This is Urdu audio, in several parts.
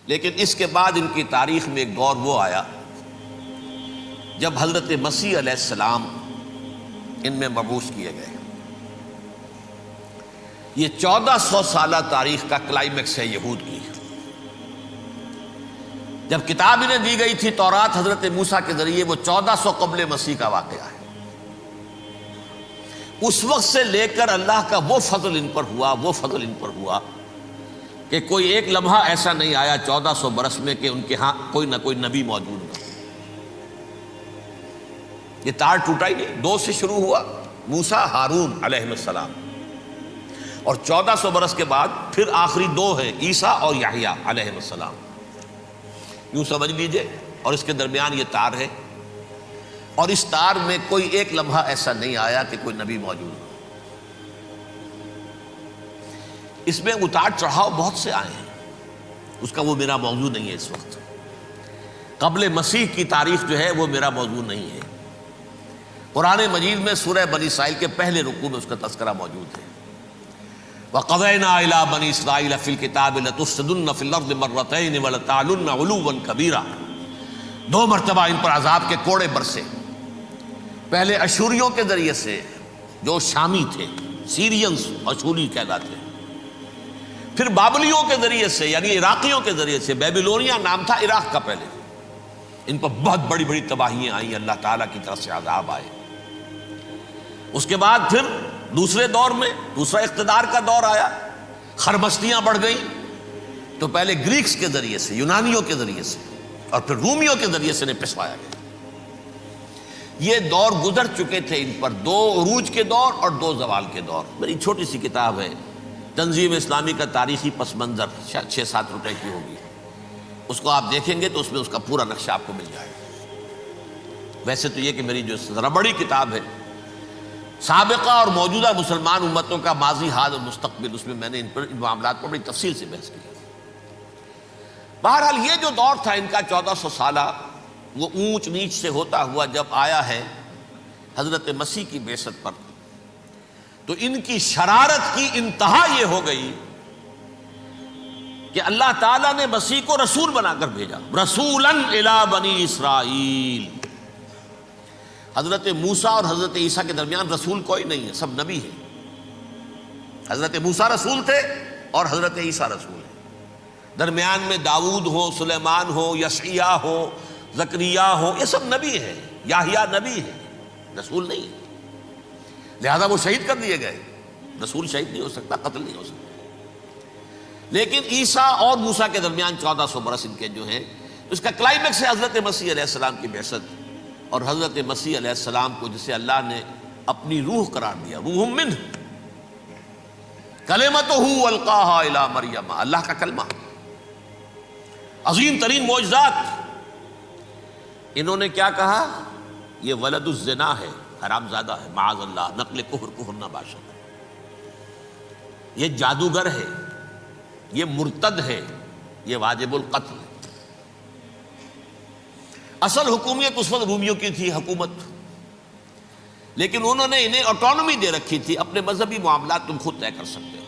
لیکن اس کے بعد ان کی تاریخ میں ایک دور وہ آیا جب حضرت مسیح علیہ السلام ان میں مبعوث کیے گئے۔ یہ 1400 سالہ تاریخ کا کلائمیکس ہے یہود کی۔ جب کتاب انہیں دی گئی تھی تورات حضرت موسیٰ کے ذریعے، وہ 1400 قبل مسیح کا واقعہ ہے۔ اس وقت سے لے کر اللہ کا وہ فضل ان پر ہوا کہ کوئی ایک لمحہ ایسا نہیں آیا 1400 برس میں کہ ان کے ہاں کوئی نہ کوئی نبی موجود نہ۔ یہ تار ٹوٹا ہی نہیں، 2 سے شروع ہوا، موسیٰ ہارون علیہ السلام، اور 1400 برس کے بعد پھر آخری 2 ہیں، عیسیٰ اور یحییٰ علیہ السلام، یوں سمجھ لیجئے۔ اور اس کے درمیان یہ تار ہے، اور اس تار میں کوئی ایک لمحہ ایسا نہیں آیا کہ کوئی نبی موجود ہو۔ اس میں اتار چڑھاؤ بہت سے آئے ہیں، اس کا وہ میرا موضوع نہیں ہے اس وقت۔ قبل مسیح کی تاریخ جو ہے وہ میرا موضوع نہیں ہے۔ قرآن مجید میں سورہ بنی اسرائیل کے پہلے رکوع میں اس کا تذکرہ موجود ہے۔ وَقَضَيْنَا إِلَىٰ بَنِي إِسْرَائِيلَ فِي الْكِتَابِ لَتُفْسِدُنَّ فِي الْأَرْضِ مَرَّتَيْنِ وَلَتَعْلُنَّ عُلُوًّا كَبِيرًا۔ 2 مرتبہ ان پر عذاب کے کوڑے برسے، پہلے اشوریوں کے ذریعے سے جو شامی تھے، سیرینز اشوری کہلاتے ہیں، پھر بابلیوں کے ذریعے سے یعنی عراقیوں کے ذریعے سے، بیبیلونیا نام تھا عراق کا پہلے، ان پر بہت بڑی بڑی تباہیاں آئیں، اللہ تعالیٰ کی طرف سے عذاب آئے۔ اس کے بعد پھر دوسرے دور میں دوسرا اقتدار کا دور آیا، خربستیاں بڑھ گئیں، تو پہلے گریکس کے ذریعے سے، یونانیوں کے ذریعے سے، اور پھر رومیوں کے ذریعے سے انہیں پسوایا گیا۔ یہ دور گزر چکے تھے ان پر، 2 عروج کے دور اور 2 زوال کے دور۔ میری چھوٹی سی کتاب ہے تنظیم اسلامی کا تاریخی پس منظر، 6-7 روپے کی ہوگی، اس کو آپ دیکھیں گے تو اس میں اس کا پورا نقشہ آپ کو مل جائے گا۔ ویسے تو یہ کہ میری جو ذرا بڑی کتاب ہے سابقہ اور موجودہ مسلمان امتوں کا ماضی، حال اور مستقبل، اس میں نے ان معاملات پر بڑی تفصیل سے بحث کی۔ بہرحال یہ جو دور تھا ان کا 1400 سالہ، وہ اونچ نیچ سے ہوتا ہوا جب آیا ہے حضرت مسیح کی بعثت پر، تو ان کی شرارت کی انتہا یہ ہو گئی کہ اللہ تعالیٰ نے مسیح کو رسول بنا کر بھیجا، رسولاً الی بنی اسرائیل۔ حضرت موسیٰ اور حضرت عیسیٰ کے درمیان رسول کوئی نہیں ہے، سب نبی ہیں۔ حضرت موسیٰ رسول تھے اور حضرت عیسیٰ رسول ہیں، درمیان میں داؤد ہو، سلیمان ہو، یشعیاہ ہو، زکریا ہو، یہ سب نبی ہیں، یحییٰ نبی ہیں، رسول نہیں ہے۔ لہذا وہ شہید کر دیے گئے، رسول شہید نہیں ہو سکتا، قتل نہیں ہو سکتا۔ لیکن عیسیٰ اور موسیٰ کے درمیان 1400 برس ان کے جو ہیں، اس کا کلائمیکس ہے حضرت مسیح علیہ السلام کی بعثت، اور حضرت مسیح علیہ السلام کو جسے اللہ نے اپنی روح قرار دیا، روح منہ، کلمتہ القاہا الی مریم، اللہ کا کلمہ، عظیم ترین معجزات۔ انہوں نے کیا کہا؟ یہ ولد الزنا ہے، حرام زادہ ہے، معاذ اللہ، نقل کفر نہ باشد، یہ جادوگر ہے، یہ مرتد ہے، یہ واجب القتل ہے۔ اصل حکومت اس وقت رومیوں کی تھی حکومت، لیکن انہوں نے انہیں آٹونومی دے رکھی تھی، اپنے مذہبی معاملات تم خود طے کر سکتے ہو۔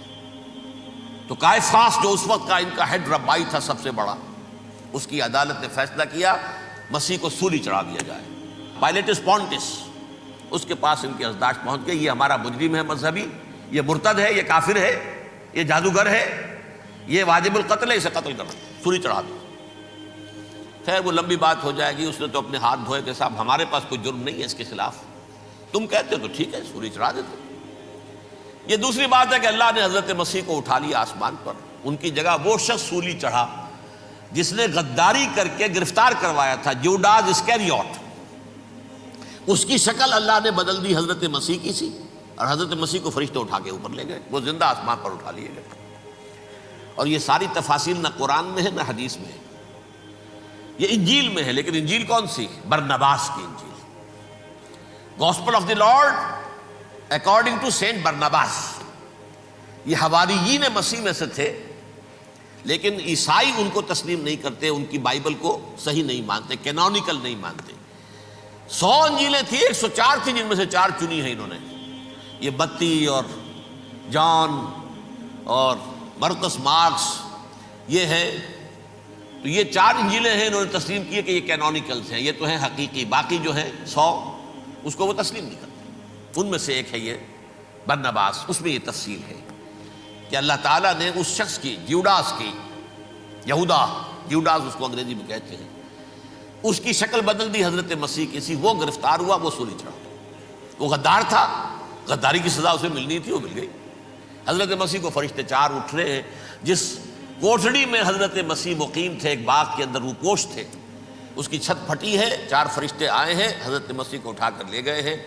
تو قائفاس جو اس وقت کا ان کا ہیڈ ربائی تھا سب سے بڑا، اس کی عدالت نے فیصلہ کیا مسیح کو سولی چڑھا دیا جائے۔ پائلیٹس پونٹس، اس کے پاس ان کی ازداشت پہنچ گئی، یہ ہمارا مجرم ہے مذہبی، یہ مرتد ہے، یہ کافر ہے، یہ جادوگر ہے، یہ واجب القتل ہے، اسے قتل کرو، سولی چڑھا دو۔ خیر وہ لمبی بات ہو جائے گی، اس نے تو اپنے ہاتھ دھوئے کہ صاحب ہمارے پاس کوئی جرم نہیں ہے اس کے خلاف، تم کہتے ہو تو ٹھیک ہے، سولی چڑھا دیتے۔ یہ دوسری بات ہے کہ اللہ نے حضرت مسیح کو اٹھا لیا آسمان پر، ان کی جگہ وہ شخص سولی چڑھا جس نے غداری کر کے گرفتار کروایا تھا، جوڈاس اسکیریوٹ، اس کی شکل اللہ نے بدل دی حضرت مسیح کی سی، اور حضرت مسیح کو فرشتے اٹھا کے اوپر لے گئے، وہ زندہ آسمان پر اٹھا لیے گئے۔ اور یہ ساری تفاصیل نہ قرآن میں ہے نہ حدیث میں ہے، یہ انجیل میں ہے، لیکن انجیل کون سی؟ برنباس کی انجیل، gospel of the Lord according to Saint Barnabas. یہ حواریین مسیح میں سے تھے، لیکن عیسائی ان کو تسلیم نہیں کرتے، ان کی بائبل کو صحیح نہیں مانتے، کینونیکل نہیں مانتے۔ 100 انجیلیں تھیں، 104 تھیں، جن میں سے 4 چنی ہیں انہوں نے، یہ بتی اور جان اور مرکس مارکس، یہ ہے تو یہ 4 انجیلیں ہیں، انہوں نے تسلیم کیے کہ یہ کینونیکلز ہیں، یہ تو ہیں حقیقی، باقی جو ہیں 100 اس کو وہ تسلیم نہیں کرتے۔ ان میں سے ایک ہے یہ برنباس، اس میں یہ تفصیل ہے کہ اللہ تعالیٰ نے اس شخص کی، جیوڈاس کی، جیوڈاس اس کو انگریزی میں کہتے ہیں، اس کی شکل بدل دی حضرت مسیح کی سی، وہ گرفتار ہوا، وہ سولی چڑھا۔ وہ غدار تھا، غداری کی سزا اسے ملنی تھی، وہ مل گئی۔ حضرت مسیح کو فرشتے 4 اٹھ رہے ہیں، جس کوٹڑی میں حضرت مسیح مقیم تھے، ایک باغ کے اندر روپوش تھے، اس کی چھت پھٹی ہے، 4 فرشتے آئے ہیں، حضرت مسیح کو اٹھا کر لے گئے ہیں،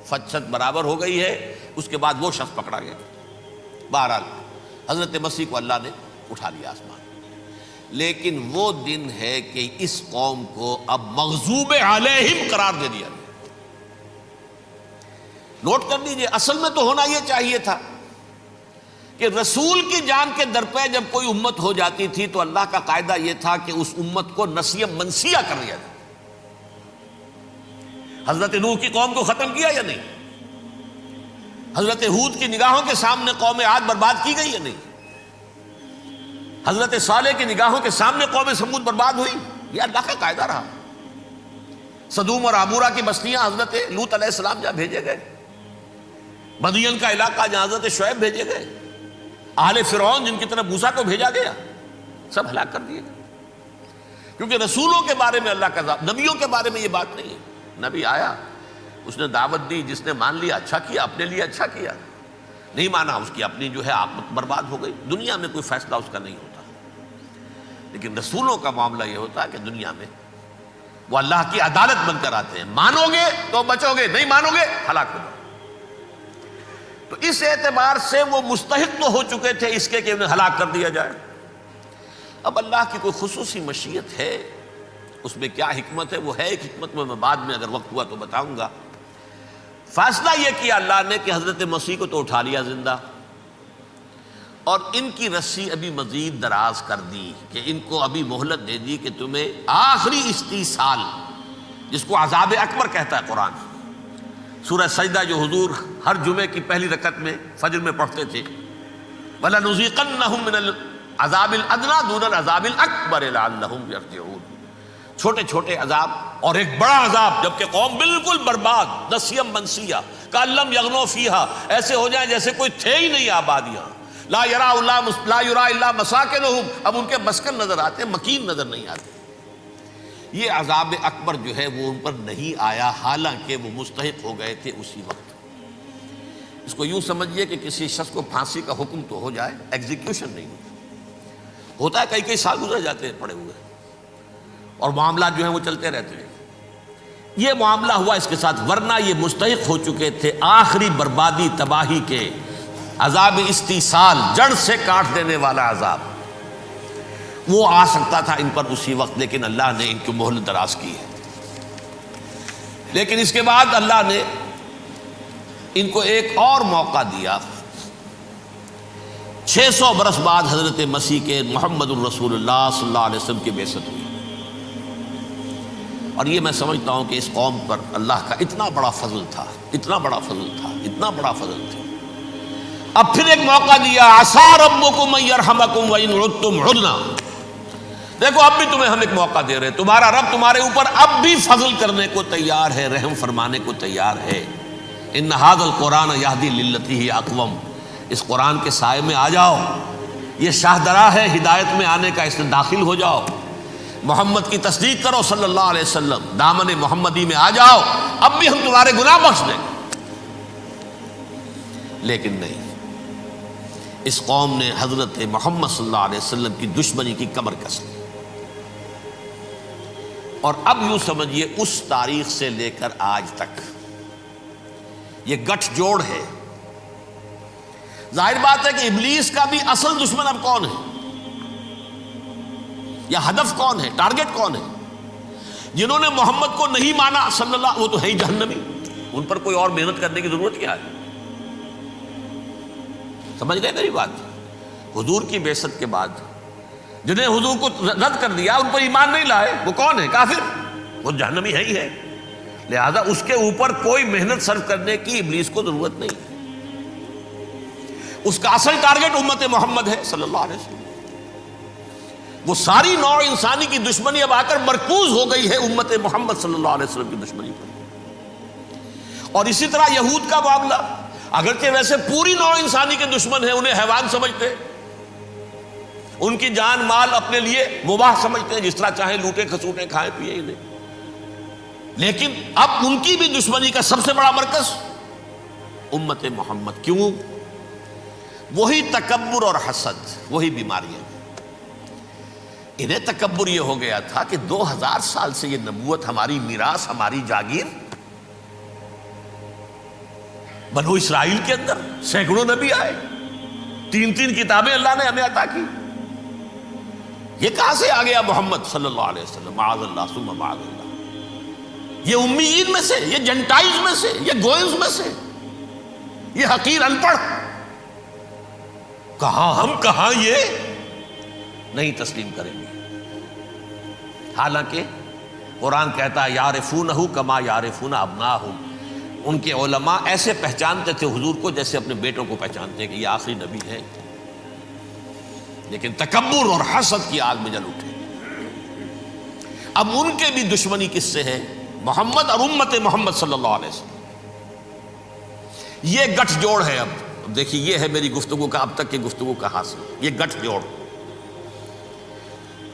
چھت برابر ہو گئی ہے، اس کے بعد وہ شخص پکڑا گیا۔ بہرحال حضرت مسیح کو اللہ نے اٹھا لیا آسمان۔ لیکن وہ دن ہے کہ اس قوم کو اب مغضوب علیہم قرار دے دیا گیا۔ نوٹ کر لیجئے، اصل میں تو ہونا یہ چاہیے تھا کہ رسول کی جان کے درپے جب کوئی امت ہو جاتی تھی تو اللہ کا قاعدہ یہ تھا کہ اس امت کو نسیہ منسیہ کر دیا جائے۔ حضرت نوح کی قوم کو ختم کیا یا نہیں؟ حضرت ہود کی نگاہوں کے سامنے قوم عاد برباد کی گئی یا نہیں؟ حضرت صالح کی نگاہوں کے سامنے قوم سمود برباد ہوئی؟ یہ اللہ کا قاعدہ رہا۔ سدوم اور عمورہ کی بستیاں حضرت لوط علیہ السلام جہاں بھیجے گئے، مدین کا علاقہ جہاں حضرت شعیب بھیجے گئے، اہل فرعون جن کی طرف موسیٰ کو بھیجا گیا، سب ہلاک کر دیے گئے۔ کیونکہ رسولوں کے بارے میں اللہ کا، نبیوں کے بارے میں یہ بات نہیں ہے۔ نبی آیا، اس نے دعوت دی، جس نے مان لیا اچھا کیا، اپنے لیے اچھا کیا، نہیں مانا اس کی اپنی جو ہے عاقبت برباد ہو گئی۔ دنیا میں کوئی فیصلہ اس کا نہیں ہوتا، لیکن رسولوں کا معاملہ یہ ہوتا ہے کہ دنیا میں وہ اللہ کی عدالت بن کر آتے ہیں، مانو گے تو بچو گے، نہیں مانو گے ہلاک ہو جاؤ۔ تو اس اعتبار سے وہ مستحق تو ہو چکے تھے اس کے کہ انہیں ہلاک کر دیا جائے۔ اب اللہ کی کوئی خصوصی مشیت ہے، اس میں کیا حکمت ہے، وہ ہے ایک حکمت، میں بعد میں اگر وقت ہوا تو بتاؤں گا۔ فیصلہ یہ کیا اللہ نے کہ حضرت مسیح کو تو اٹھا لیا زندہ، اور ان کی رسی ابھی مزید دراز کر دی، کہ ان کو ابھی مہلت دے دی کہ تمہیں آخری استیصال، جس کو عذاب اکبر کہتا ہے قرآن، سورہ سجدہ جو حضور ہر جمعے کی پہلی رکعت میں فجر میں پڑھتے تھے، وَلَنُذِيقَنَّهُم مِّنَ الْعَذَابِ الْأَدْنَىٰ دُونَ الْعَذَابِ الْأَكْبَرِ لَعَلَّهُمْ يَرْجِعُونَ۔ چھوٹے چھوٹے عذاب اور ایک بڑا عذاب، جبکہ قوم بالکل برباد، نسیہ منسیہ، کأن لم یغنوا فیہا، ایسے ہو جائیں جیسے کوئی تھے ہی نہیں آبادیاں، لا یرا الا مساکنہم، اب ان کے مسکن نظر آتے ہیں، مکین نظر نہیں آتے۔ یہ عذاب اکبر جو ہے وہ ان پر نہیں آیا، حالانکہ وہ مستحق ہو گئے تھے اسی وقت۔ اس کو یوں سمجھیے کہ کسی شخص کو پھانسی کا حکم تو ہو جائے، ایگزیکیوشن نہیں ہوتا ہے، کئی سال گزر جاتے ہیں پڑے ہوئے، اور معاملات جو ہیں وہ چلتے رہتے ہیں۔ یہ معاملہ ہوا اس کے ساتھ، ورنہ یہ مستحق ہو چکے تھے آخری بربادی تباہی کے، عذاب استیصال، جڑ سے کاٹ دینے والا عذاب، وہ آ سکتا تھا ان پر اسی وقت، لیکن اللہ نے ان کی مہلت دراز کی ہے۔ لیکن اس کے بعد اللہ نے ان کو ایک اور موقع دیا۔ 600 برس بعد حضرت مسیح کے محمد الرسول اللہ صلی اللہ علیہ وسلم کی بعثت ہوئی، اور یہ میں سمجھتا ہوں کہ اس قوم پر اللہ کا اتنا بڑا فضل تھا، اتنا بڑا فضل تھا، اتنا بڑا فضل تھا۔ اب پھر ایک موقع دیا، عسیٰ ربکم ان یرحمکم وان عدتم عدنا، دیکھو اب بھی تمہیں ہم ایک موقع دے رہے ہیں، تمہارا رب تمہارے اوپر اب بھی فضل کرنے کو تیار ہے، رحم فرمانے کو تیار ہے۔ ان ھذا القرآن یہدی للتی ہی اقوم، اس قرآن کے سائے میں آ جاؤ، یہ شاہدرا ہے ہدایت میں آنے کا، اس میں داخل ہو جاؤ، محمد کی تصدیق کرو صلی اللہ علیہ وسلم، دامن محمدی میں آ جاؤ، اب بھی ہم تمہارے گناہ بخش دیں۔ لیکن نہیں، اس قوم نے حضرت محمد صلی اللہ علیہ وسلم کی دشمنی کی کمر کس لی، اور اب یوں سمجھیے اس تاریخ سے لے کر آج تک یہ گٹھ جوڑ ہے۔ ظاہر بات ہے کہ ابلیس کا بھی اصل دشمن اب کون ہے، یا ہدف کون ہے، ٹارگٹ کون ہے؟ جنہوں نے محمد کو نہیں مانا صلی اللہ، وہ تو ہے ہی جہنمی، ان پر کوئی اور محنت کرنے کی ضرورت کیا ہے؟ سمجھ گئے میری بات؟ حضور کی بعثت کے بعد جنہیں حضور کو رد کر دیا، ان پر ایمان نہیں لائے، وہ کون ہے؟ کافر، وہ جہنمی ہے ہی ہے۔ لہذا اس کے اوپر کوئی محنت صرف کرنے کی ابلیس کو ضرورت نہیں، اس کا اصل ٹارگٹ امت محمد ہے صلی اللہ علیہ وسلم۔ وہ ساری نوع انسانی کی دشمنی اب آ کر مرکوز ہو گئی ہے امت محمد صلی اللہ علیہ وسلم کی دشمنی پر۔ اور اسی طرح یہود کا معاملہ، اگرچہ ویسے پوری نوع انسانی کے دشمن ہیں، انہیں حیوان سمجھتے، ان کی جان مال اپنے لیے مباح سمجھتے ہیں، جس طرح چاہیں لوٹے کھسوٹے کھائیں پیے انہیں، لیکن اب ان کی بھی دشمنی کا سب سے بڑا مرکز امت محمد۔ کیوں؟ وہی تکبر اور حسد، وہی بیماریاں۔ انہیں تکبر یہ ہو گیا تھا کہ 2000 سال سے یہ نبوت ہماری میراث، ہماری جاگیر، بنو اسرائیل کے اندر سینکڑوں نبی آئے، 3 کتابیں اللہ نے ہمیں عطا کی، یہ کہاں سے آ گیا محمد صلی اللہ علیہ وسلم؟ معاذ اللہ ثم معاذ اللہ، یہ امیین میں سے، یہ جنٹائلز میں سے، یہ گوئنز میں سے، یہ حقیر ان پڑھ، کہاں ہم کہاں یہ نہیں تسلیم کریں گے۔ حالانکہ قرآن کہتا ہے یعرفونہ کما یعرفون ابناہم، ان کے علماء ایسے پہچانتے تھے حضور کو جیسے اپنے بیٹوں کو پہچانتے ہیں کہ یہ آخری نبی ہے، لیکن تکبر اور حسد کی آگ میں جل اٹھے۔ اب ان کے بھی دشمنی کس سے ہے؟ محمد اور امت محمد صلی اللہ علیہ وسلم۔ یہ گٹھ جوڑ ہے۔ اب دیکھیے، یہ ہے میری گفتگو کا اب تک کی گفتگو کا حاصل، یہ گٹھ جوڑ،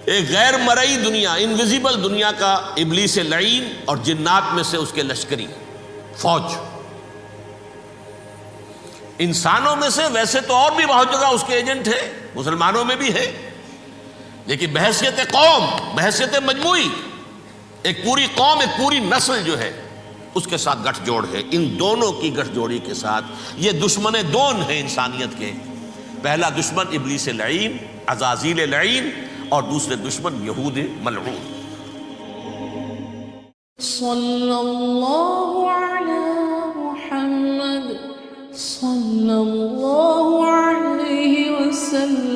ایک غیر مرئی دنیا، انویزیبل دنیا کا ابلیس لعین اور جنات میں سے اس کے لشکری فوج، انسانوں میں سے ویسے تو اور بھی بہت جگہ اس کے ایجنٹ ہیں، مسلمانوں میں بھی ہے، لیکن بحیثیت قوم، بحیثیت مجموعی، ایک پوری قوم، ایک پوری نسل جو ہے اس کے ساتھ گٹھ جوڑ ہے۔ ان دونوں کی گٹھ جوڑی کے ساتھ یہ دشمن دون ہیں انسانیت کے، پہلا دشمن ابلیس لعین، عزازیل لعین، اور دوسرے دشمن یہود ملعون۔ صلی اللہ علی محمد صلی اللہ علیہ وسلم۔